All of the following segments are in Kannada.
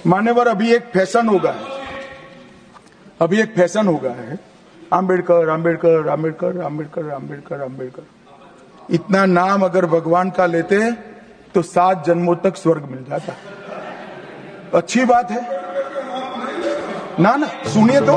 मान्यवर, अभी एक फैशन हो गया है, आम्बेडकर आम्बेडकर आम्बेडकर आम्बेडकर आम्बेडकर आम्बेडकर। इतना नाम अगर भगवान का लेते तो 7 जन्मों तक स्वर्ग मिल जाता। अच्छी बात है ना? सुनिए तो।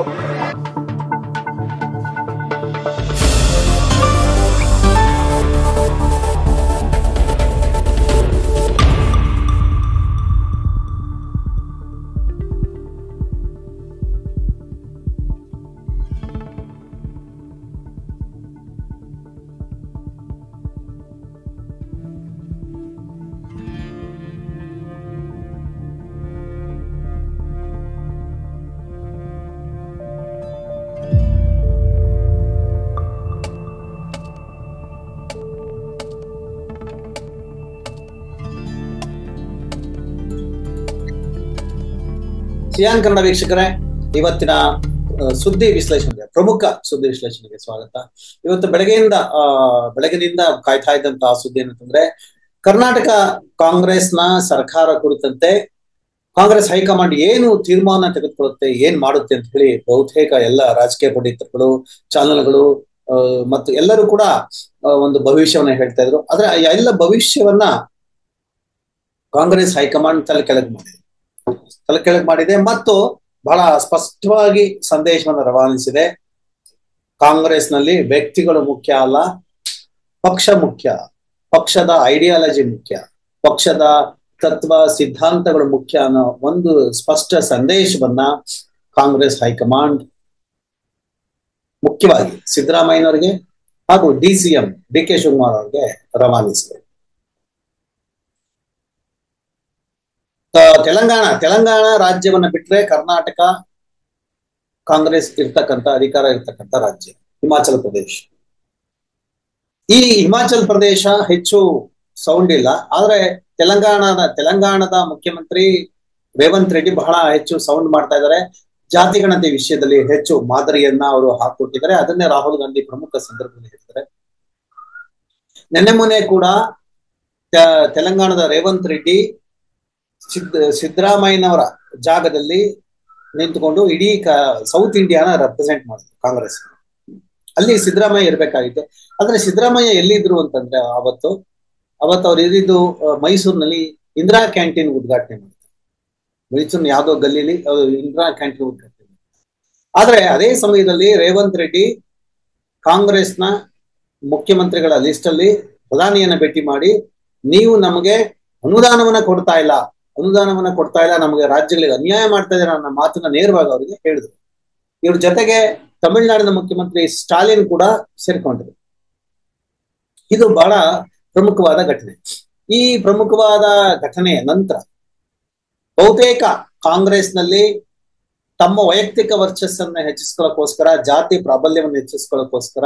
ಸಿಯಾನ್ ಕನ್ನಡ ವೀಕ್ಷಕರೇ, ಇವತ್ತಿನ ಸುದ್ದಿ ವಿಶ್ಲೇಷಣೆಗೆ, ಪ್ರಮುಖ ಸುದ್ದಿ ವಿಶ್ಲೇಷಣೆಗೆ ಸ್ವಾಗತ. ಇವತ್ತು ಬೆಳಗಿನಿಂದ ಕಾಯ್ತಾ ಇದ್ದಂತಹ ಸುದ್ದಿ ಏನಂತಂದ್ರೆ, ಕರ್ನಾಟಕ ಕಾಂಗ್ರೆಸ್ನ ಸರ್ಕಾರ ಕುರಿತಂತೆ ಕಾಂಗ್ರೆಸ್ ಹೈಕಮಾಂಡ್ ಏನು ತೀರ್ಮಾನ ತೆಗೆದುಕೊಳ್ಳುತ್ತೆ, ಏನ್ ಮಾಡುತ್ತೆ ಅಂತ ಹೇಳಿ ಬಹುತೇಕ ಎಲ್ಲ ರಾಜಕೀಯ ಪಂಡಿತರುಗಳು, ಚಾನಲ್ಗಳು ಮತ್ತು ಎಲ್ಲರೂ ಕೂಡ ಒಂದು ಭವಿಷ್ಯವನ್ನ ಹೇಳ್ತಾ ಇದ್ರು. ಆದ್ರೆ ಎಲ್ಲ ಭವಿಷ್ಯವನ್ನ ಕಾಂಗ್ರೆಸ್ ಹೈಕಮಾಂಡ್ ತಲೆ ಕೆಳಗೆ ಮಾಡಿದೆ ಮತ್ತು ಬಹಳ ಸ್ಪಷ್ಟವಾಗಿ ಸಂದೇಶವನ್ನು ರವಾನಿಸಿದೆ. ಕಾಂಗ್ರೆಸ್ನಲ್ಲಿ ವ್ಯಕ್ತಿಗಳು ಮುಖ್ಯ ಅಲ್ಲ, ಪಕ್ಷ ಮುಖ್ಯ, ಪಕ್ಷದ ಐಡಿಯಾಲಜಿ ಮುಖ್ಯ, ಪಕ್ಷದ ತತ್ವ ಸಿದ್ಧಾಂತಗಳು ಮುಖ್ಯ ಅನ್ನೋ ಒಂದು ಸ್ಪಷ್ಟ ಸಂದೇಶವನ್ನ ಕಾಂಗ್ರೆಸ್ ಹೈಕಮಾಂಡ್ ಮುಖ್ಯವಾಗಿ ಸಿದ್ದರಾಮಯ್ಯನವರಿಗೆ ಹಾಗೂ DCM DK ಶಿವಕುಮಾರ್ ಅವರಿಗೆ ರವಾನಿಸಿದೆ. ತೆಲಂಗಾಣ ರಾಜ್ಯವನ್ನ ಬಿಟ್ರೆ ಕರ್ನಾಟಕ ಕಾಂಗ್ರೆಸ್ ಅಧಿಕಾರ ಇರ್ತಕ್ಕಂಥ ರಾಜ್ಯ ಹಿಮಾಚಲ ಪ್ರದೇಶ. ಈ ಹಿಮಾಚಲ ಪ್ರದೇಶ ಹೆಚ್ಚು ಸೌಂಡ್ ಇಲ್ಲ, ಆದ್ರೆ ತೆಲಂಗಾಣದ ಮುಖ್ಯಮಂತ್ರಿ ರೇವಂತ್ ರೆಡ್ಡಿ ಬಹಳ ಹೆಚ್ಚು ಸೌಂಡ್ ಮಾಡ್ತಾ ಇದ್ದಾರೆ. ಜಾತಿಗಣತಿ ವಿಷಯದಲ್ಲಿ ಹೆಚ್ಚು ಮಾದರಿಯನ್ನ ಅವರು ಹಾಕೊಟ್ಟಿದ್ದಾರೆ. ಅದನ್ನೇ ರಾಹುಲ್ ಗಾಂಧಿ ಪ್ರಮುಖ ಸಂದರ್ಭದಲ್ಲಿ ಹೇಳ್ತಾರೆ. ನೆನ್ನೆ ಮೊನ್ನೆ ಕೂಡ ತೆಲಂಗಾಣದ ರೇವಂತ್ ರೆಡ್ಡಿ ಸಿದ್ದರಾಮಯ್ಯನವರ ಜಾಗದಲ್ಲಿ ನಿಂತುಕೊಂಡು ಇಡೀ ಸೌತ್ ಇಂಡಿಯಾನ ರೆಪ್ರೆಸೆಂಟ್ ಮಾಡಿದ್ರು ಕಾಂಗ್ರೆಸ್. ಅಲ್ಲಿ ಸಿದ್ದರಾಮಯ್ಯ ಇರ್ಬೇಕಾಗಿತ್ತು. ಆದ್ರೆ ಸಿದ್ದರಾಮಯ್ಯ ಎಲ್ಲಿದ್ರು ಅಂತಂದ್ರೆ ಅವತ್ತು ಅವ್ರು ಇದ್ದಿದ್ದು ಮೈಸೂರಿನಲ್ಲಿ ಇಂದಿರಾ ಕ್ಯಾಂಟೀನ್ ಉದ್ಘಾಟನೆ ಮಾಡಿದ್ರು. ಮೈಸೂರಿನ ಯಾವ್ದೋ ಗಲ್ಲಿಲಿ ಇಂದಿರಾ ಕ್ಯಾಂಟೀನ್ ಉದ್ಘಾಟನೆ ಮಾಡಿದ್ರು. ಆದ್ರೆ ಅದೇ ಸಮಯದಲ್ಲಿ ರೇವಂತ್ ರೆಡ್ಡಿ ಕಾಂಗ್ರೆಸ್ನ ಮುಖ್ಯಮಂತ್ರಿಗಳ ಲಿಸ್ಟ್ ಅಲ್ಲಿ ಪ್ರಧಾನಿಯನ್ನ ಭೇಟಿ ಮಾಡಿ, ನೀವು ನಮಗೆ ಅನುದಾನವನ್ನ ಕೊಡ್ತಾ ಇಲ್ಲ, ನಮಗೆ ರಾಜ್ಯಗಳಿಗೆ ಅನ್ಯಾಯ ಮಾಡ್ತಾ ಇದ್ದಾರೆ ಅನ್ನೋ ಮಾತನ್ನ ನೇರವಾಗಿ ಅವರಿಗೆ ಹೇಳಿದ್ರು. ಇವ್ರ ಜೊತೆಗೆ ತಮಿಳುನಾಡಿನ ಮುಖ್ಯಮಂತ್ರಿ ಸ್ಟಾಲಿನ್ ಕೂಡ ಸೇರ್ಕೊಂಡ್ರು. ಇದು ಬಹಳ ಪ್ರಮುಖವಾದ ಘಟನೆ. ಈ ಪ್ರಮುಖವಾದ ಘಟನೆಯ ನಂತರ ಬಹುತೇಕ ಕಾಂಗ್ರೆಸ್ನಲ್ಲಿ ತಮ್ಮ ವೈಯಕ್ತಿಕ ವರ್ಚಸ್ಸನ್ನ ಹೆಚ್ಚಿಸ್ಕೊಳ್ಳೋಕೋಸ್ಕರ, ಜಾತಿ ಪ್ರಾಬಲ್ಯವನ್ನು ಹೆಚ್ಚಿಸ್ಕೊಳ್ಳೋಕೋಸ್ಕರ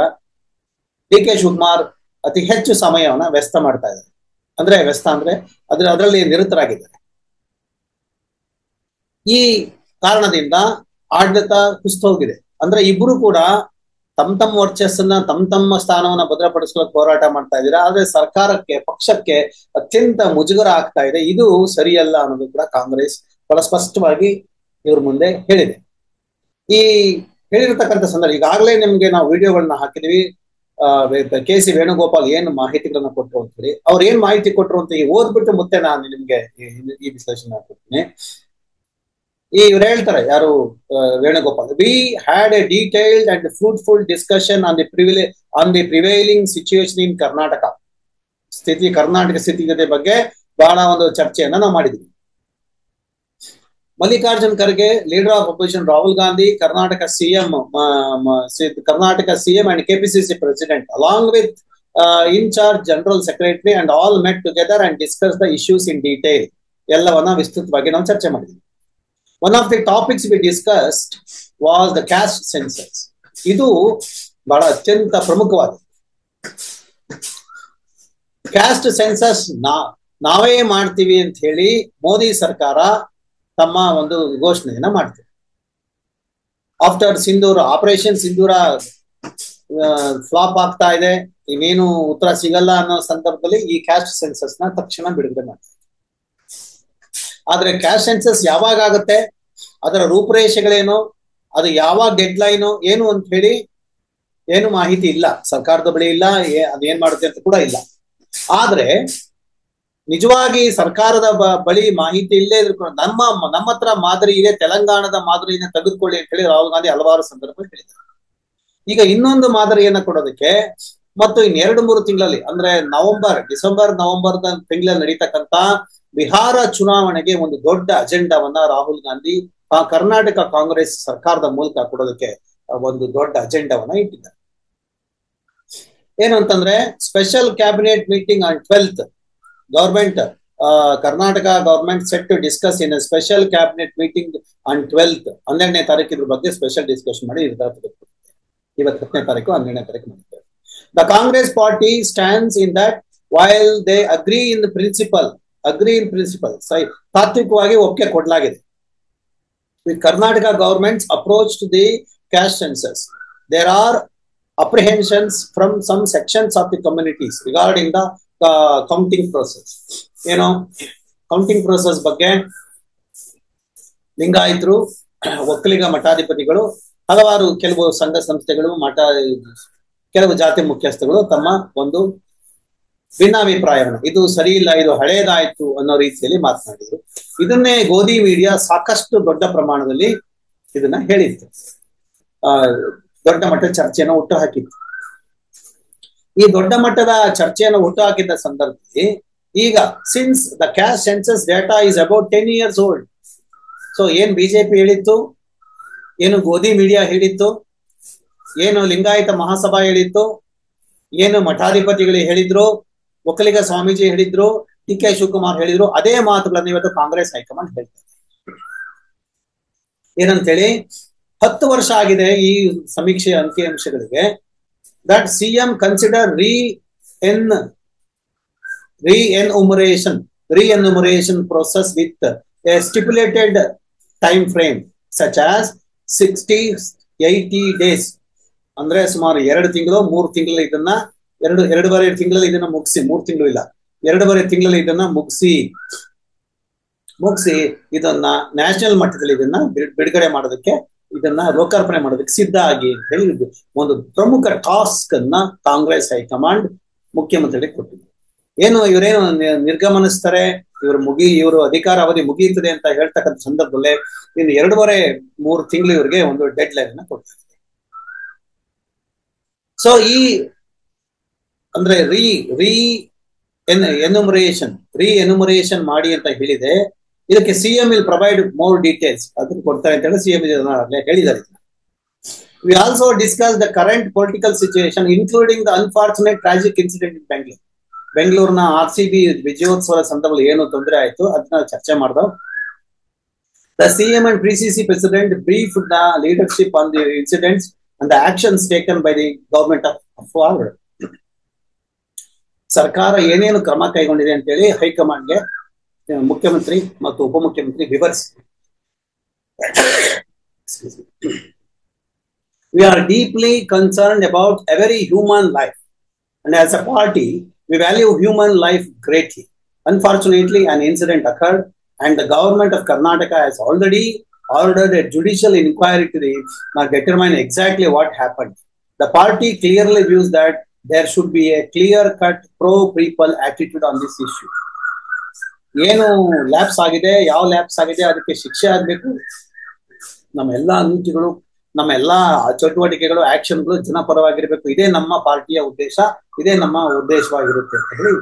DK ಶಿವಕುಮಾರ್ ಅತಿ ಹೆಚ್ಚು ಸಮಯವನ್ನ ವ್ಯಸ್ತ ಮಾಡ್ತಾ ಇದ್ದಾರೆ. ಅಂದ್ರೆ ಅದರಲ್ಲಿ ನಿರತರಾಗಿದ್ದಾರೆ. ಈ ಕಾರಣದಿಂದ ಆಡಳಿತ ಕುಸಿತೋಗಿದೆ. ಅಂದ್ರೆ ಇಬ್ರು ಕೂಡ ತಮ್ಮ ವರ್ಚಸ್ಸನ್ನ ತಮ್ಮ ಸ್ಥಾನವನ್ನ ಭದ್ರಪಡಿಸ್ಕೊಳ್ಳೋಕೆ ಹೋರಾಟ ಮಾಡ್ತಾ ಇದ್ದೀರಾ. ಆದ್ರೆ ಸರ್ಕಾರಕ್ಕೆ, ಪಕ್ಷಕ್ಕೆ ಅತ್ಯಂತ ಮುಜುಗರ ಆಗ್ತಾ ಇದೆ. ಇದು ಸರಿಯಲ್ಲ ಅನ್ನೋದು ಕೂಡ ಕಾಂಗ್ರೆಸ್ ಬಹಳ ಸ್ಪಷ್ಟವಾಗಿ ಇವ್ರ ಮುಂದೆ ಹೇಳಿದೆ. ಈ ಹೇಳಿರ್ತಕ್ಕಂಥ ಸಂದರ್ಭ ಈಗಾಗಲೇ ನಿಮ್ಗೆ ನಾವು ವಿಡಿಯೋಗಳನ್ನ ಹಾಕಿದೀವಿ. KC ವೇಣುಗೋಪಾಲ್ ಏನು ಮಾಹಿತಿಗಳನ್ನ ಕೊಟ್ಟರು ಅಂತ ಹೇಳಿ, ಅವ್ರು ಏನ್ ಮಾಹಿತಿ ಕೊಟ್ಟರು ಅಂತ ಓದ್ಬಿಟ್ಟು ಮತ್ತೆ ನಾನು ನಿಮ್ಗೆ ಈ ವಿಶ್ಲೇಷಣೆ ಹಾಕ್ತೀನಿ. ಇವ್ರು ಹೇಳ್ತಾರೆ, ಯಾರು Venugopal, we had a detailed and fruitful discussion on the prevailing situation in Karnataka. Karnataka ಸ್ಥಿತಿಗತಿ ಬಗ್ಗೆ ಬಹಳ ಒಂದು ಚರ್ಚೆಯನ್ನ ನಾವು ಮಾಡಿದ್ವಿ. Mallikarjun Kharge, leader of opposition Rahul Gandhi, Karnataka CM and KPCC president along with incharge general secretary and all met together and discuss the issues in detail. ಎಲ್ಲವನ್ನ ವಿಸ್ತೃತವಾಗಿ ನಾವು ಚರ್ಚೆ ಮಾಡಿದ್ವಿ. One of the topics we discussed was the caste census. ಇದು ಬಹಳ ಅತ್ಯಂತ ಪ್ರಮುಖವಾದ ಕ್ಯಾಸ್ಟ್ ಸೆನ್ಸಸ್ ನಾವೇ ಮಾಡ್ತೀವಿ ಅಂತ ಹೇಳಿ ಮೋದಿ ಸರ್ಕಾರ ತಮ್ಮ ಒಂದು ಘೋಷಣೆಯನ್ನ ಮಾಡ್ತಾರೆ. ಆಫ್ಟರ್ ಸಿಂಧೂರ, ಆಪರೇಷನ್ ಸಿಂಧೂರ ಫ್ಲಾಪ್ ಆಗ್ತಾ ಇದೆ, ಇನ್ನೇನು ಉತ್ತರ ಸಿಗಲ್ಲ ಅನ್ನೋ ಸಂದರ್ಭದಲ್ಲಿ ಈ ಕ್ಯಾಸ್ಟ್ ಸೆನ್ಸಸ್ ನ ತಕ್ಷಣ ಬಿಡುಗಡೆ ಮಾಡ್ತಾರೆ. ಆದ್ರೆ ಕ್ಯಾಸ್ಟ್ ಸೆನ್ಸಸ್ ಯಾವಾಗ ಆಗುತ್ತೆ, ಅದರ ರೂಪುರೇಷೆಗಳೇನು, ಅದು ಯಾವಾಗ ಡೆಡ್ ಲೈನು ಏನು ಅಂತ ಹೇಳಿ ಏನು ಮಾಹಿತಿ ಇಲ್ಲ, ಸರ್ಕಾರದ ಬಳಿ ಇಲ್ಲ, ಅದೇನ್ ಮಾಡುತ್ತೆ ಅಂತ ಕೂಡ ಇಲ್ಲ. ಆದ್ರೆ ನಿಜವಾಗಿ ಸರ್ಕಾರದ ಬಳಿ ಮಾಹಿತಿ ಇಲ್ಲೇ ಇದ್ರು ನಮ್ಮ ಹತ್ರ ಮಾದರಿ ಇದೆ, ತೆಲಂಗಾಣದ ಮಾದರಿಯನ್ನು ತೆಗೆದುಕೊಳ್ಳಿ ಅಂತ ಹೇಳಿ ರಾಹುಲ್ ಗಾಂಧಿ ಹಲವಾರು ಸಂದರ್ಭದಲ್ಲಿ ಹೇಳಿದ್ದಾರೆ. ಈಗ ಇನ್ನೊಂದು ಮಾದರಿಯನ್ನ ಕೊಡೋದಕ್ಕೆ ಮತ್ತು ಇನ್ 2-3 ತಿಂಗಳಲ್ಲಿ ಅಂದ್ರೆ ಡಿಸೆಂಬರ್ ನವೆಂಬರ್ ತಿಂಗಳಲ್ಲಿ ನಡೀತಕ್ಕಂತ ಬಿಹಾರ ಚುನಾವಣೆಗೆ ಒಂದು ದೊಡ್ಡ ಅಜೆಂಡಾವನ್ನ ರಾಹುಲ್ ಗಾಂಧಿ ಕರ್ನಾಟಕ ಕಾಂಗ್ರೆಸ್ ಸರ್ಕಾರದ ಮೂಲಕ ಕೊಡೋದಕ್ಕೆ ಒಂದು ದೊಡ್ಡ ಅಜೆಂಡಾವನ್ನ ಇಟ್ಟಿದ್ದಾರೆ. ಏನು ಅಂತಂದ್ರೆ special cabinet meeting on 12th government Karnataka government set to discuss in special cabinet meeting on 12th 12ನೇ ತಾರೀಕು ಇದ್ರ ಬಗ್ಗೆ ಸ್ಪೆಷಲ್ ಡಿಸ್ಕಷನ್ ಮಾಡಿ ನಿರ್ಧಾರ ತೆಗೆದುಕೊಳ್ತಾರೆ. ಇವತ್ತು 10ನೇ ತಾರೀಕು 12ನೇ ತಾರೀಕು ಮಾಡಿದ್ದಾರೆ. The Congress party stands in that while they agree in principle ತಾತ್ವಿಕವಾಗಿ ಒಪ್ಪಿಗೆ ಕೊಡಲಾಗಿದೆ. With Karnataka government's approach to the caste census there are apprehensions from some sections of the communities regarding the counting process. Counting process ಬಗ್ಗೆ ಲಿಂಗಾಯತರು, ಒಕ್ಕಲಿಗ ಮಠಾಧಿಪತಿಗಳು, ಹಲವಾರು ಕೆಲವು ಸಂಘ ಸಂಸ್ಥೆಗಳು, ಕೆಲವು ಜಾತಿ ಮುಖ್ಯಸ್ಥಗಳು ತಮ್ಮ ಒಂದು ಭಿನ್ನಾಭಿಪ್ರಾಯವನ್ನು, ಇದು ಸರಿ ಇಲ್ಲ, ಇದು ಹಳೇದಾಯ್ತು ಅನ್ನೋ ರೀತಿಯಲ್ಲಿ ಮಾತನಾಡಿದ್ರು. ಇದನ್ನೇ ಗೋಧಿ ಮೀಡಿಯಾ ಸಾಕಷ್ಟು ದೊಡ್ಡ ಪ್ರಮಾಣದಲ್ಲಿ ಇದನ್ನ ಹೇಳಿತ್ತು, ದೊಡ್ಡ ಮಟ್ಟದ ಚರ್ಚೆಯನ್ನು ಹುಟ್ಟು ಹಾಕಿತ್ತು. ಈ ದೊಡ್ಡ ಮಟ್ಟದ ಚರ್ಚೆಯನ್ನು ಹುಟ್ಟು ಹಾಕಿದ್ದ ಸಂದರ್ಭದಲ್ಲಿ ಈಗ since the caste census data is about 10 years old, so ಏನ್ ಬಿಜೆಪಿ ಹೇಳಿತ್ತು, ಏನು ಗೋಧಿ ಮೀಡಿಯಾ ಹೇಳಿತ್ತು, ಏನು ಲಿಂಗಾಯತ ಮಹಾಸಭಾ ಹೇಳಿತ್ತು, ಏನು ಮಠಾಧಿಪತಿಗಳು ಹೇಳಿದ್ರು, ಒಕ್ಕಲಿಗ ಸ್ವಾಮೀಜಿ ಹೇಳಿದ್ರು, ಡಿ ಕೆ ಶಿವಕುಮಾರ್ ಹೇಳಿದ್ರು, ಅದೇ ಮಾತುಗಳನ್ನು ಇವತ್ತು ಕಾಂಗ್ರೆಸ್ ಹೈಕಮಾಂಡ್ ಹೇಳ್ತಾರೆ. ಏನಂತೇಳಿ 10 ವರ್ಷ ಆಗಿದೆ ಈ ಸಮೀಕ್ಷೆಯ ಅಂಕಿಅಂಶಗಳಿಗೆ. That CM consider re-enumeration process with a stipulated time frame such as 60-80 days. ಅಂದ್ರೆ ಸುಮಾರು 2 ತಿಂಗಳು 3 ತಿಂಗಳು ಇದನ್ನ 2.5 ತಿಂಗಳಲ್ಲಿ ಇದನ್ನ ಮುಗಿಸಿ, 3 ತಿಂಗಳು ಇಲ್ಲ 2.5 ತಿಂಗಳಲ್ಲಿ ಇದನ್ನ ಮುಗಿಸಿ ಇದನ್ನ ನ್ಯಾಷನಲ್ ಮಟ್ಟದಲ್ಲಿ ಇದನ್ನ ಬಿಡುಗಡೆ ಮಾಡೋದಕ್ಕೆ, ಇದನ್ನ ಲೋಕಾರ್ಪಣೆ ಮಾಡೋದಕ್ಕೆ ಸಿದ್ಧ ಆಗಿ ಅಂತ ಹೇಳಿ ಒಂದು ಪ್ರಮುಖ ಟಾಸ್ಕ್ ಅನ್ನ ಕಾಂಗ್ರೆಸ್ ಹೈಕಮಾಂಡ್ ಮುಖ್ಯಮಂತ್ರಿಗೆ ಕೊಟ್ಟಿದ್ರು. ಏನು ಇವರೇನು ನಿರ್ಗಮನಿಸ್ತಾರೆ, ಇವರು ಅಧಿಕಾರ ಅವಧಿ ಮುಗಿಯುತ್ತದೆ ಅಂತ ಹೇಳ್ತಕ್ಕಂಥ ಸಂದರ್ಭದಲ್ಲೇ ಇನ್ನು 2.5-3 ತಿಂಗಳು ಇವರಿಗೆ ಒಂದು ಡೆಡ್ ಲೈನ್ ಅನ್ನ ಕೊಡ್ತಾರೆ. ಸೊ ಈ ಅಂದ್ರೆ ಎನ್ಯುಮರೇಷನ್ ಮಾಡಿ ಅಂತ ಹೇಳಿದೆ. ಇದಕ್ಕೆ CM will provide more details, ಅದನ್ನು ಕೊಡ್ತಾರೆ ಅಂತ ಹೇಳಿ ಸಿಎಂ ಹೇಳಿದ್ದಾರೆ. We also discuss the current political situation including the unfortunate tragic incident in ಬೆಂಗಳೂರಿನ RCB ವಿಜಯೋತ್ಸವದ ಸಂದರ್ಭದಲ್ಲಿ ಏನು ತೊಂದರೆ ಆಯ್ತು ಅದನ್ನ ಚರ್ಚೆ ಮಾಡ್ದ. The CM and PCC president brief the leadership on the incidents and the actions taken by the government of forward. ಸರ್ಕಾರ ಏನೇನು ಕ್ರಮ ಕೈಗೊಂಡಿದೆ ಅಂತ ಹೇಳಿ ಹೈಕಮಾಂಡ್ಗೆ ಮುಖ್ಯಮಂತ್ರಿ ಮತ್ತು ಉಪಮುಖ್ಯಮಂತ್ರಿ ವಿವರಿಸಿ. We are deeply concerned about every human life, and as a party we value human life greatly. Unfortunately, an incident occurred and the government of Karnataka has already ordered a judicial inquiry to determine exactly what happened. The party clearly views that there should be a clear-cut pro-people attitude on this issue. ಏನು ಲ್ಯಾಪ್ಸ್ ಆಗಿದೆ, ಯಾವ ಲ್ಯಾಪ್ಸ್ ಆಗಿದೆ ಅದಕ್ಕೆ ಶಿಕ್ಷೆ ಆಗ್ಬೇಕು. ನಮ್ಮ ಎಲ್ಲಾ ನೀತಿಗಳು, ನಮ್ಮ ಎಲ್ಲಾ ಚಟುವಟಿಕೆಗಳು, ಆಕ್ಷನ್ಗಳು ಜನಪರವಾಗಿರ್ಬೇಕು. ಇದೇ ನಮ್ಮ ಪಾರ್ಟಿಯ ಉದ್ದೇಶ, ಇದೇ ನಮ್ಮ ಉದ್ದೇಶವಾಗಿರುತ್ತೆ ಅಂತ ಹೇಳಿ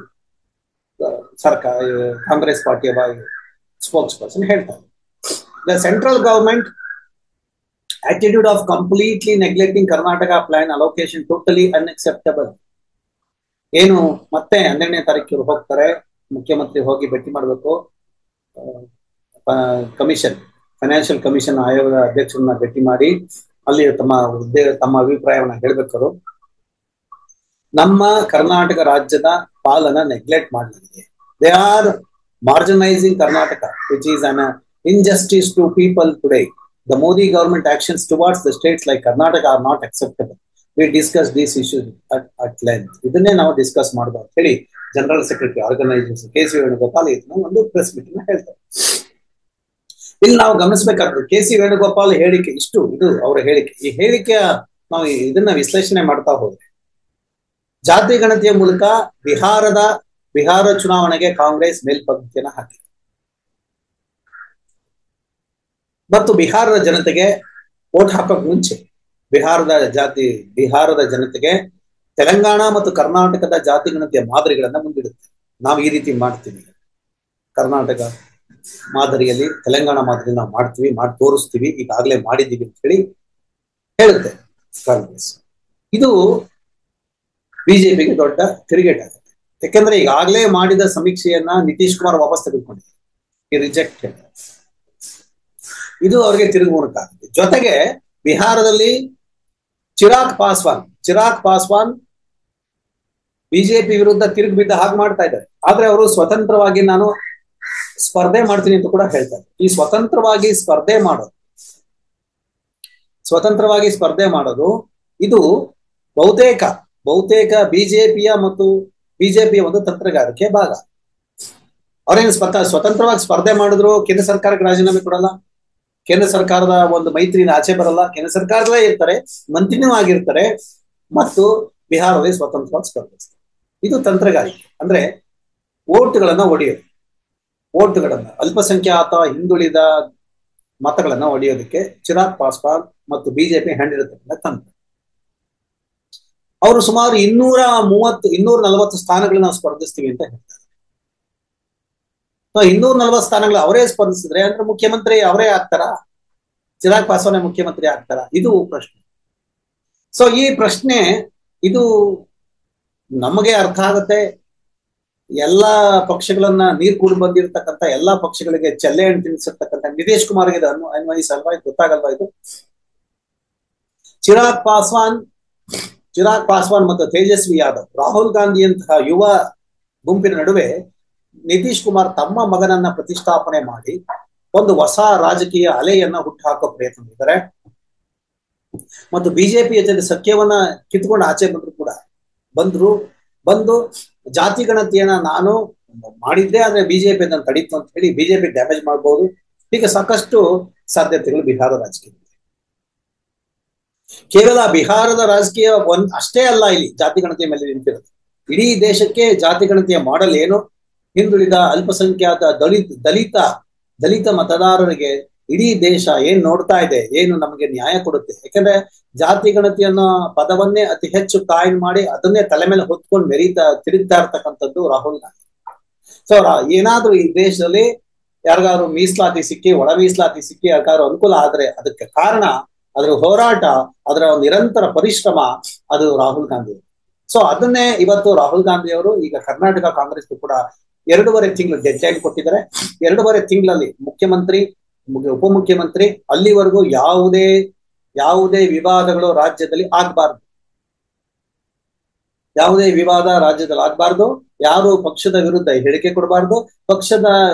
ಕಾಂಗ್ರೆಸ್ ಪಾರ್ಟಿಯ ಸ್ಪೋಕ್ಸ್ ಪರ್ಸನ್ ಹೇಳ್ತಾರೆ. The central government attitude of completely neglecting Karnataka plan allocation totally unacceptable. ಏನು ಮತ್ತೆ 12ನೇ ತಾರೀಕು ಹೋಗ್ತಾರೆ, ಮುಖ್ಯಮಂತ್ರಿ ಹೋಗಿ ಭೇಟಿ ಮಾಡಬೇಕು, ಫೈನಾನ್ಷಿಯಲ್ ಕಮಿಷನ್ ಆಯೋಗದ ಅಧ್ಯಕ್ಷರನ್ನ ಭೇಟಿ ಮಾಡಿ ಅಲ್ಲಿ ತಮ್ಮ ಅಭಿಪ್ರಾಯವನ್ನ ಹೇಳ್ಬೇಕಾದ್ರು. ನಮ್ಮ ಕರ್ನಾಟಕ ರಾಜ್ಯದ ಪಾಲನ ನೆಗ್ಲೆಕ್ಟ್ ಮಾಡಲಾಗಿದೆ. They are marginalising Karnataka which is an injustice to people today. The Modi government actions towards the states like Karnataka are not acceptable. We discussed these issues at length. ಇದನ್ನೇ ನಾವು ಡಿಸ್ಕಸ್ ಮಾಡೋದು ಅಂತ ಹೇಳಿ general secretary organisation K C Venugopal ಇದನ್ನ ಒಂದು ಪ್ರೆಸ್ ಮೀಟಿಂಗ್ ಹೇಳ್ತಾರೆ. ಇಲ್ಲಿ ನಾವು ಗಮನಿಸಬೇಕಾದ್ರೆ ಕೆ ಸಿ ವೇಣುಗೋಪಾಲ್ ಹೇಳಿಕೆ ಇದು ಅವರ ಹೇಳಿಕೆ. ಈ ಹೇಳಿಕೆಯ ನಾವು ಇದನ್ನ ವಿಶ್ಲೇಷಣೆ ಮಾಡ್ತಾ ಹೋದ್ರೆ, ಜಾತಿ ಗಣತಿಯ ಮೂಲಕ ಬಿಹಾರ ಚುನಾವಣೆಗೆ ಕಾಂಗ್ರೆಸ್ ಮೇಲ್ಪಂಕ್ತಿಯನ್ನು ಹಾಕಿದೆ ಮತ್ತು ಬಿಹಾರದ ಜನತೆಗೆ ವೋಟ್ ಹಾಕೋಕ್ ಮುಂಚೆ ಬಿಹಾರದ ಜನತೆಗೆ ತೆಲಂಗಾಣ ಮತ್ತು ಕರ್ನಾಟಕದ ಜಾತಿ ಗಣತಿಯ ಮಾದರಿಗಳನ್ನ ಮುಂದಿಡುತ್ತೆ. ನಾವು ಈ ರೀತಿ ಮಾಡ್ತೀವಿ, ಕರ್ನಾಟಕ ಮಾದರಿಯಲ್ಲಿ ತೆಲಂಗಾಣ ಮಾದರಿ ನಾವು ಮಾಡ್ತೀವಿ, ಮಾಡಿ ತೋರಿಸ್ತೀವಿ, ಈಗಾಗಲೇ ಮಾಡಿದ್ದೀವಿ ಅಂತ ಹೇಳಿ ಹೇಳುತ್ತೆ ಕಾಂಗ್ರೆಸ್. ಇದು ಬಿಜೆಪಿಗೆ ದೊಡ್ಡ ತಿರುಗೇಟ್ ಆಗುತ್ತೆ. ಯಾಕೆಂದ್ರೆ ಈಗಾಗಲೇ ಮಾಡಿದ ಸಮೀಕ್ಷೆಯನ್ನ ನಿತೀಶ್ ಕುಮಾರ್ ವಾಪಸ್ ತೆಗೆದುಕೊಂಡಿದ್ದಾರೆ, ಈ ರಿಜೆಕ್ಟೆಡ್. ಇದು ಅವರಿಗೆ ತಿರುಗುಮುರುಕ ಆಗುತ್ತೆ. ಜೊತೆಗೆ ಬಿಹಾರದಲ್ಲಿ ಚಿರಾಗ್ ಪಾಸ್ವಾನ್ ಬಿಜೆಪಿ ವಿರುದ್ಧ ತಿರುಗಿ ಬಿದ್ದ ಹಾಗೆ ಮಾಡ್ತಾ ಇದ್ದಾರೆ. ಆದ್ರೆ ಅವರು ಸ್ವತಂತ್ರವಾಗಿ ನಾನು ಸ್ಪರ್ಧೆ ಮಾಡ್ತೀನಿ ಅಂತ ಕೂಡ ಹೇಳ್ತಾರೆ. ಈ ಸ್ವತಂತ್ರವಾಗಿ ಸ್ಪರ್ಧೆ ಮಾಡೋದು ಇದು ಬಹುತೇಕ ಬಿಜೆಪಿಯ ಒಂದು ತಂತ್ರಗಾರಿಕೆ ಭಾಗ. ಅವ್ರೇನು ಸ್ವತಂತ್ರವಾಗಿ ಸ್ಪರ್ಧೆ ಮಾಡಿದ್ರು ಕೇಂದ್ರ ಸರ್ಕಾರಕ್ಕೆ ರಾಜೀನಾಮೆ ಕೊಡಲ್ಲ, ಕೇಂದ್ರ ಸರ್ಕಾರದ ಒಂದು ಮೈತ್ರಿನ ಆಚೆ ಬರಲ್ಲ, ಕೇಂದ್ರ ಸರ್ಕಾರದಲ್ಲೇ ಇರ್ತಾರೆ, ಮಂತ್ರಿನೂ ಆಗಿರ್ತಾರೆ ಮತ್ತು ಬಿಹಾರದಲ್ಲಿ ಸ್ವತಂತ್ರವಾಗಿ ಸ್ಪರ್ಧಿಸ್ತಾರೆ. ಇದು ತಂತ್ರಗಾರಿಕೆ. ಅಂದ್ರೆ ಓಟ್ಗಳನ್ನ ಅಲ್ಪಸಂಖ್ಯಾತ ಹಿಂದುಳಿದ ಮತಗಳನ್ನ ಒಡೆಯೋದಕ್ಕೆ ಚಿರಾಗ್ ಪಾಸ್ವಾನ್ ಮತ್ತು ಬಿಜೆಪಿ ಹ್ಯಾಂಡಿರತಕ್ಕಂಥ ತಂತ್ರ. ಅವರು ಸುಮಾರು 240 ಸ್ಥಾನಗಳನ್ನ ನಾವು ಸ್ಪರ್ಧಿಸ್ತೀವಿ ಅಂತ ಹೇಳ್ತಾರೆ. 240 ಸ್ಥಾನಗಳು ಅವರೇ ಸ್ಪರ್ಧಿಸಿದ್ರೆ ಅಂದ್ರೆ ಮುಖ್ಯಮಂತ್ರಿ ಅವರೇ ಆಗ್ತಾರಾ? ಚಿರಾಗ್ ಪಾಸ್ವಾನ್ ಮುಖ್ಯಮಂತ್ರಿ ಆಗ್ತಾರಾ? ಇದು ಪ್ರಶ್ನೆ. ಸೊ ಈ ಪ್ರಶ್ನೆ ಇದು ನಮಗೆ ಅರ್ಥ ಆಗುತ್ತೆ. ಎಲ್ಲಾ ಪಕ್ಷಗಳನ್ನ ನೀರು ಕುಡಿದು ಬಂದಿರತಕ್ಕಂಥ ಎಲ್ಲಾ ಪಕ್ಷಗಳಿಗೆ ಚೆಲ್ಲೆ ಹಣ್ಣು ತಿನ್ಸಿರ್ತಕ್ಕಂಥ ನಿತೀಶ್ ಕುಮಾರ್ಗೆ ಅನ್ವಯಿಸಲ್ವಾ? ಇದು ಗೊತ್ತಾಗಲ್ವಾ? ಇದು ಚಿರಾಗ್ ಪಾಸ್ವಾನ್ ಮತ್ತು ತೇಜಸ್ವಿ ಯಾದವ್, ರಾಹುಲ್ ಗಾಂಧಿಯಂತಹ ಯುವ ಗುಂಪಿನ ನಡುವೆ ನಿತೀಶ್ ಕುಮಾರ್ ತಮ್ಮ ಮಗನನ್ನ ಪ್ರತಿಷ್ಠಾಪನೆ ಮಾಡಿ ಒಂದು ಹೊಸ ರಾಜಕೀಯ ಅಲೆಯನ್ನ ಹುಟ್ಟುಹಾಕೋ ಪ್ರಯತ್ನ ಮಾಡಿದ್ದಾರೆ. ಮತ್ತು ಬಿಜೆಪಿಯ ಜೊತೆ ಸಖ್ಯವನ್ನ ಕಿತ್ಕೊಂಡು ಆಚೆ ಬಂದು ಜಾತಿ ಗಣತಿಯನ್ನ ನಾನು ಮಾಡಿದ್ದೆ, ಆದ್ರೆ ಬಿಜೆಪಿ ಅದನ್ನು ತಡೀತು ಅಂತ ಹೇಳಿ ಬಿಜೆಪಿ ಡ್ಯಾಮೇಜ್ ಮಾಡಬಹುದು. ಹೀಗೆ ಸಾಕಷ್ಟು ಸಾಧ್ಯತೆಗಳು ಬಿಹಾರ ರಾಜಕೀಯ. ಕೇವಲ ಬಿಹಾರದ ರಾಜಕೀಯ ಅಷ್ಟೇ ಅಲ್ಲ, ಇಲ್ಲಿ ಜಾತಿ ಗಣತಿಯ ಮೇಲೆ ನಿಂತಿರೋದು. ಇಡೀ ದೇಶಕ್ಕೆ ಜಾತಿ ಗಣತಿಯ ಮಾಡೆಲ್ ಏನು? ಹಿಂದುಳಿದ ಅಲ್ಪಸಂಖ್ಯಾತ ದಲಿತ ಮತದಾರರಿಗೆ ಇಡೀ ದೇಶ ಏನ್ ನೋಡ್ತಾ ಇದೆ, ಏನು ನಮಗೆ ನ್ಯಾಯ ಕೊಡುತ್ತೆ? ಯಾಕಂದ್ರೆ ಜಾತಿ ಗಣತಿಯನ್ನ ಪದವನ್ನೇ ಅತಿ ಹೆಚ್ಚು ಕಾಯಿನ್ ಮಾಡಿ ಅದನ್ನೇ ತಲೆ ಮೇಲೆ ಹೊತ್ಕೊಂಡು ತಿರುಗ್ತಾ ಇರ್ತಕ್ಕಂಥದ್ದು ರಾಹುಲ್ ಗಾಂಧಿ. ಸೊ ಏನಾದ್ರೂ ಈ ದೇಶದಲ್ಲಿ ಯಾರಿಗಾದ್ರು ಮೀಸಲಾತಿ ಸಿಕ್ಕಿ, ಒಳ ಮೀಸಲಾತಿ ಸಿಕ್ಕಿ ಯಾರಿಗಾದ್ರು ಅನುಕೂಲ ಆದ್ರೆ ಅದಕ್ಕೆ ಕಾರಣ ಅದರ ಹೋರಾಟ, ಅದರ ಒಂದು ನಿರಂತರ ಪರಿಶ್ರಮ, ಅದು ರಾಹುಲ್ ಗಾಂಧಿ. ಸೊ ಅದನ್ನೇ ಇವತ್ತು ರಾಹುಲ್ ಗಾಂಧಿ ಅವರು ಈಗ ಕರ್ನಾಟಕ ಕಾಂಗ್ರೆಸ್ ಕೂಡ 2.5 ತಿಂಗಳು ಡೆಡ್ಲೈನ್ ಕೊಟ್ಟಿದ್ದಾರೆ. 2.5 ತಿಂಗಳಲ್ಲಿ ಮುಖ್ಯಮಂತ್ರಿ, ಉಪಮುಖ್ಯಮಂತ್ರಿ ಅಲ್ಲಿವರೆಗೂ ಯಾವುದೇ ವಿವಾದಗಳು ರಾಜ್ಯದಲ್ಲಿ ಆಗ್ಬಾರ್ದು. ಯಾರು ಪಕ್ಷದ ವಿರುದ್ಧ ಹೇಳಿಕೆ ಕೊಡಬಾರ್ದು, ಪಕ್ಷದ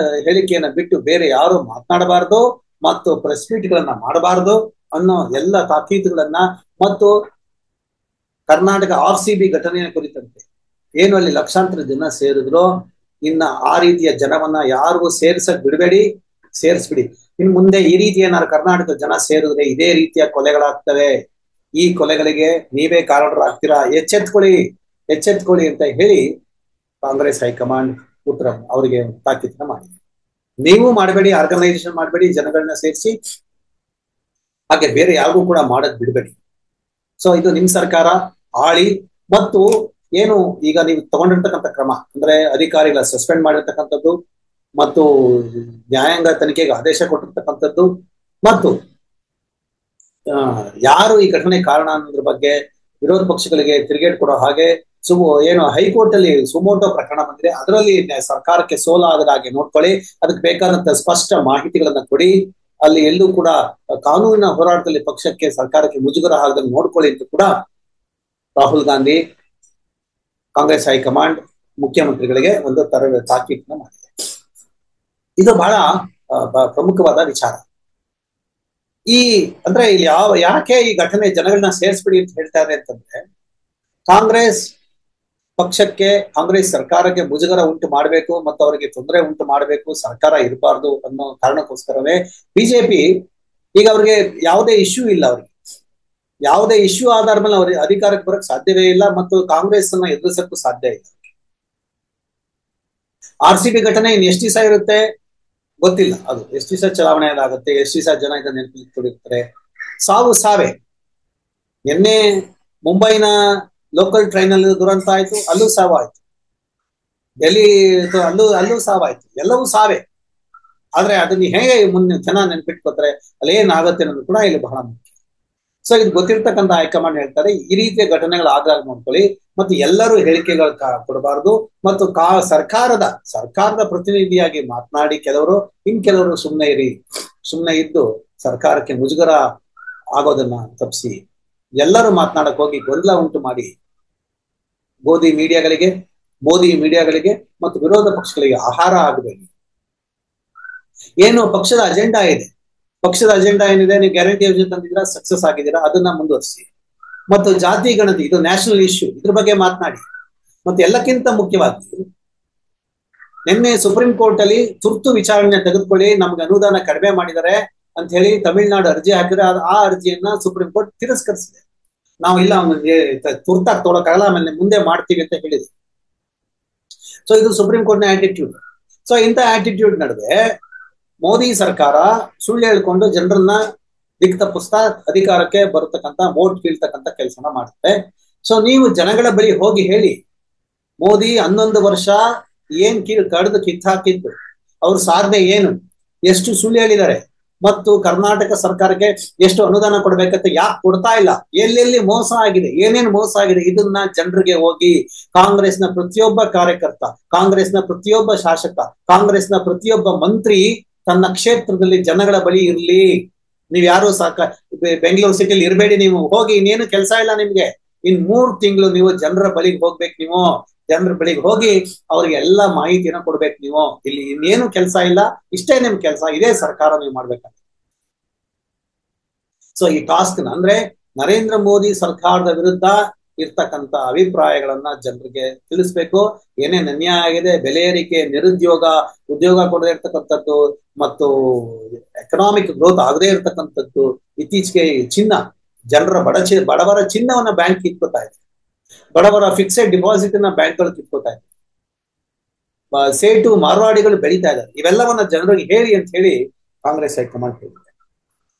ಹೇಳಿಕೆಯನ್ನ ಬಿಟ್ಟು ಬೇರೆ ಯಾರು ಮಾತನಾಡಬಾರ್ದು ಮತ್ತು ಪ್ರೆಸ್ ಮೀಟ್ ಗಳನ್ನ ಮಾಡಬಾರ್ದು ಅನ್ನೋ ಎಲ್ಲ ತಾಕೀತುಗಳನ್ನ ಮತ್ತು ಕರ್ನಾಟಕ RCB ಘಟನೆಯ ಕುರಿತಂತೆ ಏನು ಅಲ್ಲಿ ಲಕ್ಷಾಂತರ ಜನ ಸೇರಿದ್ರು, ಇನ್ನ ಆ ರೀತಿಯ ಜನವನ್ನ ಯಾರಿಗೂ ಸೇರಿಸ್ಬಿಡಿ. ಇನ್ ಮುಂದೆ ಈ ರೀತಿ ಏನಾದ್ರು ಕರ್ನಾಟಕ ಜನ ಸೇರಿದ್ರೆ ಇದೇ ರೀತಿಯ ಕೊಲೆಗಳಾಗ್ತವೆ. ಈ ಕೊಲೆಗಳಿಗೆ ನೀವೇ ಕಾರಣರಾಗ್ತೀರಾ, ಎಚ್ಚೆತ್ಕೊಳ್ಳಿ ಅಂತ ಹೇಳಿ ಕಾಂಗ್ರೆಸ್ ಹೈಕಮಾಂಡ್ ಅವರಿಗೆ ತಾಕೀತನ್ನ ಮಾಡಿದೆ. ನೀವು ಮಾಡಬೇಡಿ, ಆರ್ಗನೈಸೇಷನ್ ಮಾಡಬೇಡಿ, ಜನಗಳನ್ನ ಸೇರಿಸಿ, ಹಾಗೆ ಬೇರೆ ಯಾರಿಗೂ ಕೂಡ ಮಾಡೋದ್ ಬಿಡಬೇಡಿ. ಸೊ ಇದು ನಿಮ್ ಸರ್ಕಾರ ಆಳಿ ಮತ್ತು ಏನು ಈಗ ನೀವು ತಗೊಂಡಿರ್ತಕ್ಕಂಥ ಕ್ರಮ ಅಂದ್ರೆ ಅಧಿಕಾರಿಗಳ ಸಸ್ಪೆಂಡ್ ಮಾಡಿರ್ತಕ್ಕಂಥದ್ದು ಮತ್ತು ನ್ಯಾಯಾಂಗ ತನಿಖೆಗೆ ಆದೇಶ ಕೊಟ್ಟಿರ್ತಕ್ಕಂಥದ್ದು ಮತ್ತು ಯಾರು ಈ ಘಟನೆ ಕಾರಣ ಅನ್ನೋದ್ರ ಬಗ್ಗೆ ವಿರೋಧ ಪಕ್ಷಗಳಿಗೆ ತಿರುಗೇಟ್ ಕೊಡೋ ಹಾಗೆ ಏನು ಹೈಕೋರ್ಟ್ ಅಲ್ಲಿ ಸುಮೋಟೋ ಪ್ರಕರಣ ಬಂದಿದೆ, ಅದರಲ್ಲಿ ಸರ್ಕಾರಕ್ಕೆ ಸೋಲಾಗದ ಹಾಗೆ ನೋಡ್ಕೊಳ್ಳಿ, ಅದಕ್ಕೆ ಬೇಕಾದಂತ ಸ್ಪಷ್ಟ ಮಾಹಿತಿಗಳನ್ನ ಕೊಡಿ, ಅಲ್ಲಿ ಎಲ್ಲೂ ಕೂಡ ಕಾನೂನಿನ ಹೋರಾಟದಲ್ಲಿ ಪಕ್ಷಕ್ಕೆ ಸರ್ಕಾರಕ್ಕೆ ಮುಜುಗರ ಆಗದಂಗೆ ನೋಡ್ಕೊಳ್ಳಿ ಅಂತ ಕೂಡ ರಾಹುಲ್ ಗಾಂಧಿ ಕಾಂಗ್ರೆಸ್ ಹೈಕಮಾಂಡ್ ಮುಖ್ಯಮಂತ್ರಿಗಳಿಗೆ ಒಂದು ತಾಕೀತನ್ನ ಮಾಡಿದೆ. ಇದು ಬಹಳ ಪ್ರಮುಖವಾದ ವಿಚಾರ. ಈ ಅಂದ್ರೆ ಇಲ್ಲಿ ಯಾಕೆ ಈ ಘಟನೆ ಜನಗಳನ್ನ ಸೇರಿಸ್ಬಿಡಿ ಅಂತ ಹೇಳ್ತಾರೆ ಅಂತಂದ್ರೆ, ಕಾಂಗ್ರೆಸ್ ಪಕ್ಷಕ್ಕೆ, ಕಾಂಗ್ರೆಸ್ ಸರ್ಕಾರಕ್ಕೆ ಮುಜುಗರ ಉಂಟು ಮಾಡಬೇಕು ಮತ್ತು ಅವರಿಗೆ ತೊಂದರೆ ಉಂಟು ಮಾಡಬೇಕು, ಸರ್ಕಾರ ಇರಬಾರ್ದು ಅನ್ನೋ ಕಾರಣಕ್ಕೋಸ್ಕರವೇ ಬಿಜೆಪಿ ಈಗ ಅವ್ರಿಗೆ ಯಾವುದೇ ಇಶ್ಯೂ ಇಲ್ಲ, ಅವ್ರಿಗೆ ಯಾವುದೇ ಇಶ್ಯೂ ಆಧಾರ ಮೇಲೆ ಅವ್ರಿಗೆ ಅಧಿಕಾರಕ್ಕೆ ಬರಕ್ ಸಾಧ್ಯವೇ ಇಲ್ಲ ಮತ್ತು ಕಾಂಗ್ರೆಸ್ ಅನ್ನ ಎದುರಿಸಕ್ಕೂ ಸಾಧ್ಯ ಇಲ್ಲ. RCB ಘಟನೆ ಇನ್ನು ಎಷ್ಟು ದಿವಸ ಇರುತ್ತೆ ಗೊತ್ತಿಲ್ಲ, ಅದು ಎಷ್ಟು ದಿವಸ ಚಲಾವಣೆ ಆಗುತ್ತೆ, ಎಷ್ಟು ದಿವಸ ಜನ ಇದನ್ನ ನೆನಪಿಟ್ಕೊಂಡಿರ್ತಾರೆ. ಸಾವು ಸಾವೇ. ನಿನ್ನೆ ಮುಂಬೈನ ಲೋಕಲ್ ಟ್ರೈನ್ ಅಲ್ಲಿ ದುರಂತ ಆಯ್ತು, ಅಲ್ಲೂ ಸಾವು ಆಯ್ತು. ಡೆಲ್ಲಿ ಅಲ್ಲೂ ಸಾವಾಯ್ತು. ಎಲ್ಲವೂ ಸಾವೇ. ಆದ್ರೆ ಅದನ್ನ ಹೇಗೆ ಮುಂದೆ ಜನ ನೆನ್ಪಿಟ್ಕೋತಾರೆ, ಅಲ್ಲೇನಾಗತ್ತೆ ಅನ್ನೋದು ಕೂಡ ಇಲ್ಲಿ ಬಹಳ ಮುಖ್ಯ. ಸೊ ಇದು ಗೊತ್ತಿರ್ತಕ್ಕಂಥ ಹೈಕಮಾಂಡ್ ಹೇಳ್ತಾರೆ, ಈ ರೀತಿಯ ಘಟನೆಗಳು ಆಗಾಗ ನೋಡ್ಕೊಳ್ಳಿ ಮತ್ತು ಎಲ್ಲರೂ ಹೇಳಿಕೆಗಳು ಕೊಡಬಾರ್ದು ಮತ್ತು ಸರ್ಕಾರದ ಪ್ರತಿನಿಧಿಯಾಗಿ ಮಾತನಾಡಿ ಕೆಲವರು, ಕೆಲವರು ಸುಮ್ಮನೆ ಇದ್ದು ಸರ್ಕಾರಕ್ಕೆ ಮುಜುಗರ ಆಗೋದನ್ನ ತಪ್ಪಿಸಿ ಎಲ್ಲರೂ ಮಾತನಾಡಕ್ ಹೋಗಿ ಗೊಂದಲ ಉಂಟು ಮಾಡಿ ಮೋದಿ ಮೀಡಿಯಾಗಳಿಗೆ ಮತ್ತು ವಿರೋಧ ಪಕ್ಷಗಳಿಗೆ ಆಹಾರ ಆಗಬೇಕು. ಏನು ಪಕ್ಷದ ಅಜೆಂಡಾ ಏನಿದೆ, ನೀವು ಗ್ಯಾರಂಟಿ ಯೋಜನೆ ತಂದಿದ್ದೀರಾ, ಸಕ್ಸಸ್ ಆಗಿದ್ದೀರಾ, ಅದನ್ನ ಮುಂದುವರಿಸಿ. ಮತ್ತು ಜಾತಿ ಗಣತಿ, ಇದು ನ್ಯಾಷನಲ್ ಇಶ್ಯೂ, ಇದ್ರ ಬಗ್ಗೆ ಮಾತನಾಡಿ. ಮತ್ತು ಎಲ್ಲಕ್ಕಿಂತ ಮುಖ್ಯವಾಗಿ ನಿನ್ನೆ ಸುಪ್ರೀಂ ಕೋರ್ಟ್ ಅಲ್ಲಿ ತುರ್ತು ವಿಚಾರಣೆ ತೆಗೆದುಕೊಳ್ಳಿ, ನಮ್ಗೆ ಅನುದಾನ ಕಡಿಮೆ ಮಾಡಿದ್ದಾರೆ ಅಂತ ಹೇಳಿ ತಮಿಳುನಾಡು ಅರ್ಜಿ ಹಾಕಿದ್ರೆ ಆ ಅರ್ಜಿಯನ್ನ ಸುಪ್ರೀಂ ಕೋರ್ಟ್ ತಿರಸ್ಕರಿಸಿದೆ. ನಾವು ಇಲ್ಲ ತುರ್ತಾಗಿ ತೊಗೊಳಕ್ಕಾಗಲ್ಲ, ಆಮೇಲೆ ಮುಂದೆ ಮಾಡ್ತೀವಿ ಅಂತ ಹೇಳಿದೆ. ಸೊ ಇದು ಸುಪ್ರೀಂ ಕೋರ್ಟ್ನ ಆಟಿಟ್ಯೂಡ್. ಸೊ ಇಂಥ ಆಟಿಟ್ಯೂಡ್ ನಡುವೆ ಮೋದಿ ಸರ್ಕಾರ ಸುಳ್ಳು ಹೇಳ್ಕೊಂಡು ಜನರನ್ನ ದಿಕ್ ತಪ್ಪಿಸ್ತಾ ಅಧಿಕಾರಕ್ಕೆ ಬರತಕ್ಕಂತ ವೋಟ್ ಕೀಳ್ತಕ್ಕಂಥ ಕೆಲಸನ ಮಾಡುತ್ತೆ. ಸೊ ನೀವು ಜನಗಳ ಬಳಿ ಹೋಗಿ ಹೇಳಿ, ಮೋದಿ 11 ವರ್ಷ ಏನ್ ಕಡ್ದು ಕಿತ್ತಾಕಿದ್ದು, ಅವ್ರ ಸಾಧನೆ ಏನು, ಎಷ್ಟು ಸುಳ್ಳು ಹೇಳಿದ್ದಾರೆ ಮತ್ತು ಕರ್ನಾಟಕ ಸರ್ಕಾರಕ್ಕೆ ಎಷ್ಟು ಅನುದಾನ ಕೊಡ್ಬೇಕಂತ ಯಾಕೆ ಕೊಡ್ತಾ ಇಲ್ಲ, ಎಲ್ಲೆಲ್ಲಿ ಮೋಸ ಆಗಿದೆ, ಏನೇನು ಮೋಸ ಆಗಿದೆ, ಇದನ್ನ ಜನರಿಗೆ ಹೋಗಿ ಕಾಂಗ್ರೆಸ್ನ ಪ್ರತಿಯೊಬ್ಬ ಕಾರ್ಯಕರ್ತ, ಕಾಂಗ್ರೆಸ್ನ ಪ್ರತಿಯೊಬ್ಬ ಶಾಸಕ, ಕಾಂಗ್ರೆಸ್ನ ಪ್ರತಿಯೊಬ್ಬ ಮಂತ್ರಿ ತನ್ನ ಕ್ಷೇತ್ರದಲ್ಲಿ ಜನಗಳ ಬಳಿ ಇರ್ಲಿ. ನೀವ್ ಯಾರು ಬೆಂಗಳೂರು ಸಿಟಿಲಿ ಇರಬೇಡಿ, ನೀವು ಹೋಗಿ, ಇನ್ನೇನು ಕೆಲಸ ಇಲ್ಲ ನಿಮ್ಗೆ, ಇನ್ 3 ತಿಂಗಳು ನೀವು ಜನರ ಬಳಿಗೆ ಹೋಗ್ಬೇಕು. ನೀವು ಜನರ ಬಳಿಗೆ ಹೋಗಿ ಅವ್ರಿಗೆ ಎಲ್ಲ ಮಾಹಿತಿನ ಕೊಡ್ಬೇಕು. ನೀವು ಇಲ್ಲಿ ಇನ್ನೇನು ಕೆಲಸ ಇಲ್ಲ, ಇಷ್ಟೇ ನಿಮ್ ಕೆಲಸ, ಇದೇ ಸರ್ಕಾರ ನೀವು ಮಾಡ್ಬೇಕಾಗ್ತದೆ. ಸೊ ಈ ಟಾಸ್ಕ್ ಅಂದ್ರೆ ನರೇಂದ್ರ ಮೋದಿ ಸರ್ಕಾರದ ವಿರುದ್ಧ ಇರ್ತಕ್ಕಂಥ ಅಭಿಪ್ರಾಯಗಳನ್ನ ಜನರಿಗೆ ತಿಳಿಸ್ಬೇಕು. ಏನೇನ್ ಅನ್ಯಾಯ ಆಗಿದೆ, ಬೆಲೆ ಏರಿಕೆ, ನಿರುದ್ಯೋಗ, ಉದ್ಯೋಗ ಕೊಡದೇ ಇರ್ತಕ್ಕಂಥದ್ದು ಮತ್ತು ಎಕನಾಮಿಕ್ ಗ್ರೋತ್ ಆಗದೇ ಇರ್ತಕ್ಕಂಥದ್ದು, ಇತ್ತೀಚೆಗೆ ಜನರ ಬಡವರ ಚಿನ್ನವನ್ನ ಬ್ಯಾಂಕ್ ಕಿತ್ಕೋತಾ ಇದೆ, ಬಡವರ ಫಿಕ್ಸೆಡ್ ಡಿಪಾಸಿಟ್ ನ ಬ್ಯಾಂಕ್ಗಳು ಕಿತ್ಕೋತಾ ಇದೆ, ಸೇಟು ಮಾರ್ವಾಡಿಗಳು ಬೆಳೀತಾ ಇದ್ದಾರೆ. ಇವೆಲ್ಲವನ್ನ ಜನರಿಗೆ ಹೇಳಿ ಅಂತ ಹೇಳಿ ಕಾಂಗ್ರೆಸ್ ಹೈಕಮಾಂಡ್ ಹೇಳಿದೆ.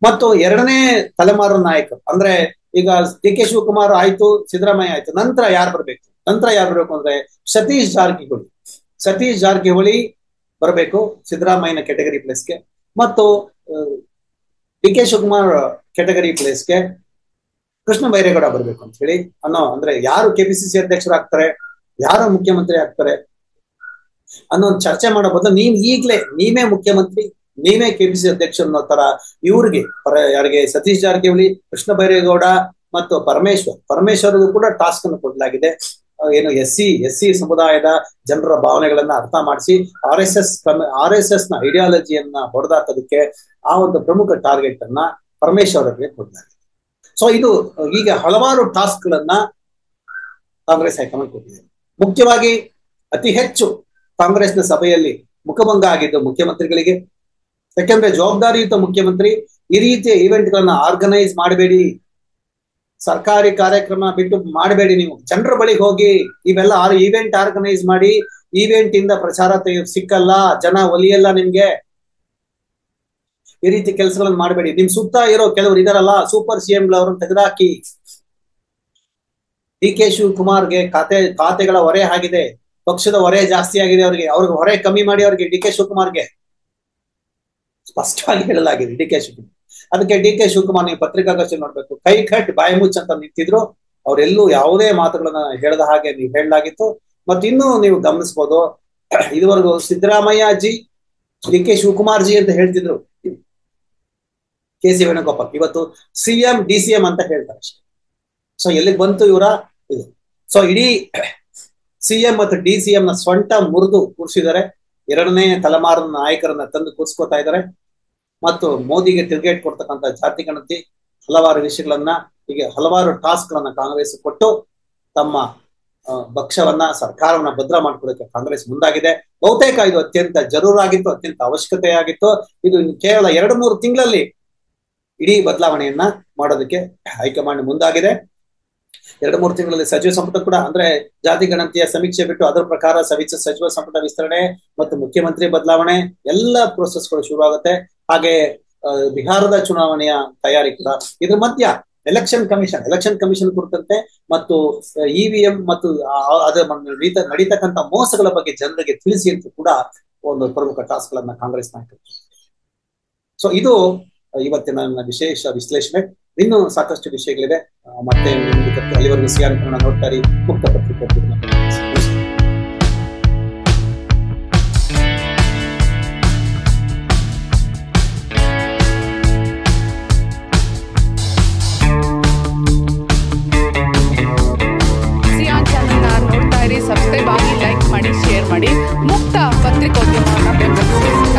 ಮತ್ತು 2ನೇ ತಲೆಮಾರು ನಾಯಕರು ಅಂದ್ರೆ ಈಗ DK ಶಿವಕುಮಾರ್ ಆಯ್ತು, ಸಿದ್ದರಾಮಯ್ಯ ಆಯ್ತು, ನಂತರ ಯಾರು ಬರ್ಬೇಕು ಅಂದ್ರೆ ಸತೀಶ್ ಜಾರಕಿಹೊಳಿ ಬರಬೇಕು ಸಿದ್ದರಾಮಯ್ಯನ ಕೆಟಗರಿ ಪ್ಲೇಸ್ಗೆ, ಮತ್ತು DK ಶಿವಕುಮಾರ್ ಕೆಟಗರಿ ಪ್ಲೇಸ್ಗೆ ಕೃಷ್ಣ ಬೈರೇಗೌಡ ಬರ್ಬೇಕು ಅಂತ ಹೇಳಿ ಅಂದ್ರೆ ಯಾರು KPCC ಅಧ್ಯಕ್ಷರಾಗ್ತಾರೆ, ಯಾರು ಮುಖ್ಯಮಂತ್ರಿ ಆಗ್ತಾರೆ ಅನ್ನೋ ಚರ್ಚೆ ಮಾಡೋ ಬದಲು ನೀವೇ ಮುಖ್ಯಮಂತ್ರಿ, ನೀವೇ KPCC ಅಧ್ಯಕ್ಷ ಅನ್ನೋ ತರ ಯಾರಿಗೆ ಸತೀಶ್ ಜಾರಕಿಹೊಳಿ, ಕೃಷ್ಣ ಬೈರೇಗೌಡ ಮತ್ತು ಪರಮೇಶ್ವರ್ಗೂ ಕೂಡ ಟಾಸ್ಕ್ ಅನ್ನು ಕೊಡಲಾಗಿದೆ. ಏನು ಎಸ್ ಸಿ ಸಮುದಾಯದ ಜನರ ಭಾವನೆಗಳನ್ನ ಅರ್ಥ ಮಾಡಿಸಿ RSS ನ ಐಡಿಯಾಲಜಿಯನ್ನ ಹೊಡೆದಾಕೋದಕ್ಕೆ ಆ ಒಂದು ಪ್ರಮುಖ ಟಾರ್ಗೆಟ್ ಅನ್ನ ಪರಮೇಶ್ವರ್ಗೆ ಕೊಡಲಾಗಿದೆ. ಸೊ ಇದು ಹೀಗೆ ಹಲವಾರು ಟಾಸ್ಕ್ ಗಳನ್ನ ಕಾಂಗ್ರೆಸ್ ಹೈಕಮಾಂಡ್ ಕೊಟ್ಟಿದೆ. ಮುಖ್ಯವಾಗಿ ಅತಿ ಹೆಚ್ಚು ಕಾಂಗ್ರೆಸ್ನ ಸಭೆಯಲ್ಲಿ ಮುಖಭಂಗ ಆಗಿದ್ದು ಮುಖ್ಯಮಂತ್ರಿಗಳಿಗೆ. ಯಾಕೆಂದ್ರೆ ಜವಾಬ್ದಾರಿಯುತ ಮುಖ್ಯಮಂತ್ರಿ ಈ ರೀತಿಯ ಈವೆಂಟ್ ಗಳನ್ನ ಆರ್ಗನೈಸ್ ಮಾಡಬೇಡಿ, ಸರ್ಕಾರಿ ಕಾರ್ಯಕ್ರಮ ಬಿಟ್ಟು ಮಾಡಬೇಡಿ, ನೀವು ಜನರ ಬಳಿಗೆ ಹೋಗಿ ಇವೆಲ್ಲ ಈವೆಂಟ್ ಆರ್ಗನೈಸ್ ಮಾಡಿ, ಈವೆಂಟ್ ಇಂದ ಪ್ರಚಾರ ಸಿಕ್ಕಲ್ಲ, ಜನ ಒಲಿಯಲ್ಲ ನಿಮ್ಗೆ, ಈ ರೀತಿ ಕೆಲಸಗಳನ್ನ ಮಾಡಬೇಡಿ. ನಿಮ್ ಸುತ್ತ ಇರೋ ಕೆಲವರು ಇದಾರಲ್ಲ ಸೂಪರ್ CM ಅವ್ರನ್ನ ತೆಗೆದಾಕಿ. DK ಶಿವಕುಮಾರ್ಗೆ ಖಾತೆಗಳ ಹೊರೆ ಆಗಿದೆ, ಪಕ್ಷದ ಹೊರೆ ಜಾಸ್ತಿ ಆಗಿದೆ, ಅವ್ರಿಗೆ ಹೊರೆ ಕಮ್ಮಿ ಮಾಡಿ, ಅವ್ರಿಗೆ DK ಶಿವಕುಮಾರ್ಗೆ ಸ್ಪಷ್ಟವಾಗಿ ಹೇಳಲಾಗಿದೆ. DK ಶಿವಕುಮಾರ್ ಅದಕ್ಕೆ DK ಶಿವಕುಮಾರ್ ನೀವು ಪತ್ರಿಕಾಗೋಷ್ಠಿ ನೋಡ್ಬೇಕು, ಕೈ ಕಟ್ ಬಾಯಿ ಮುಚ್ಚ ಅಂತ ನಿಂತಿದ್ರು. ಅವರೆಲ್ಲೂ ಯಾವುದೇ ಮಾತುಗಳನ್ನ ಹೇಳದ ಹಾಗೆ ನೀವು ಹೇಳಲಾಗಿತ್ತು. ಮತ್ತು ಇನ್ನೂ ನೀವು ಗಮನಿಸಬಹುದು, ಇದುವರೆಗೂ Siddaramaiah G, DK Shivakumar G ಅಂತ ಹೇಳ್ತಿದ್ರು KC ವೇಣುಗೋಪಾಲ್, ಇವತ್ತು CM DCM ಅಂತ ಹೇಳ್ತಾರೆ ಅಷ್ಟೇ. ಸೊ ಎಲ್ಲಿಗೆ ಬಂತು ಇವರ ಇದು? ಸೊ ಇಡೀ CM ಮತ್ತು DCM ನ ಸ್ವಂಟ ಮುರಿದು ಕೂರಿಸಿದ್ದಾರೆ. 2ನೇ ತಲೆಮಾರಿನ ನಾಯಕರನ್ನ ತಂದು ಕೂರಿಸ್ಕೋತಾ ಇದ್ದಾರೆ. ಮತ್ತು ಮೋದಿಗೆ ತಿರುಗೇಟ್ ಕೊಡ್ತಕ್ಕಂಥ ಜಾತಿ ಗಣತಿ ಹಲವಾರು ವಿಷಯಗಳನ್ನ ಹೀಗೆ ಹಲವಾರು ಟಾಸ್ಕ್ ಗಳನ್ನ ಕಾಂಗ್ರೆಸ್ ಕೊಟ್ಟು ತಮ್ಮ ಪಕ್ಷವನ್ನ ಸರ್ಕಾರವನ್ನ ಭದ್ರ ಮಾಡ್ಕೊಳ್ಳೋಕೆ ಕಾಂಗ್ರೆಸ್ ಮುಂದಾಗಿದೆ. ಬಹುತೇಕ ಇದು ಅತ್ಯಂತ ಜರೂರಾಗಿತ್ತು, ಅತ್ಯಂತ ಅವಶ್ಯಕತೆಯಾಗಿತ್ತು. ಇದು ಕೇವಲ 2-3 ತಿಂಗಳಲ್ಲಿ ಇಡೀ ಬದಲಾವಣೆಯನ್ನ ಮಾಡೋದಕ್ಕೆ ಹೈಕಮಾಂಡ್ ಮುಂದಾಗಿದೆ. 2-3 ತಿಂಗಳಲ್ಲಿ ಸಚಿವ ಸಂಪುಟ ಕೂಡ ಅಂದ್ರೆ ಜಾತಿ ಗಣತಿಯ ಸಮೀಕ್ಷೆ ಬಿಟ್ಟು ಅದರ ಪ್ರಕಾರ ಸಚಿವ ಸಂಪುಟ ವಿಸ್ತರಣೆ ಮತ್ತು ಮುಖ್ಯಮಂತ್ರಿ ಬದಲಾವಣೆ ಎಲ್ಲ ಪ್ರೋಸೆಸ್ಗಳು ಶುರು ಆಗುತ್ತೆ. ಹಾಗೆ ಬಿಹಾರದ ಚುನಾವಣೆಯ ತಯಾರಿ ಕೂಡ. ಇದ್ರ ಮಧ್ಯ ಎಲೆಕ್ಷನ್ ಕಮಿಷನ್ ಕುರಿತಂತೆ ಮತ್ತು ಇವಿಎಂ ಮತ್ತು ಅದರ ನಡೀತಕ್ಕಂಥ ಮೋಸಗಳ ಬಗ್ಗೆ ಜನರಿಗೆ ತಿಳಿಸಿ ಅಂತ ಕೂಡ ಒಂದು ಪ್ರಮುಖ ಟಾಸ್ಕ್ ಗಳನ್ನ ಕಾಂಗ್ರೆಸ್ ನಾಯಕರು. ಸೊ ಇದು ಇವತ್ತಿನ ನನ್ನ ವಿಶೇಷ ವಿಶ್ಲೇಷಣೆ. ಇನ್ನೂ ಸಾಕಷ್ಟು ವಿಷಯಗಳಿದೆ. ಮತ್ತೆ ಅಲ್ಲಿವರೆಗೂ ಸಿಆರ್ ಕನ್ನಡ ನೋಡ್ತಾ ಇರಿ, ಮುಕ್ತ ಪತ್ರಿಕೆ. ಸಬ್ಸ್ಕ್ರೈಬ್ ಆಗಿ, ಲೈಕ್ ಮಾಡಿ, ಶೇರ್ ಮಾಡಿ. ಮುಕ್ತ ಪತ್ರಿಕೋದ್ಯಮವನ್ನು ಬೆಂಬಲಿಸಿ.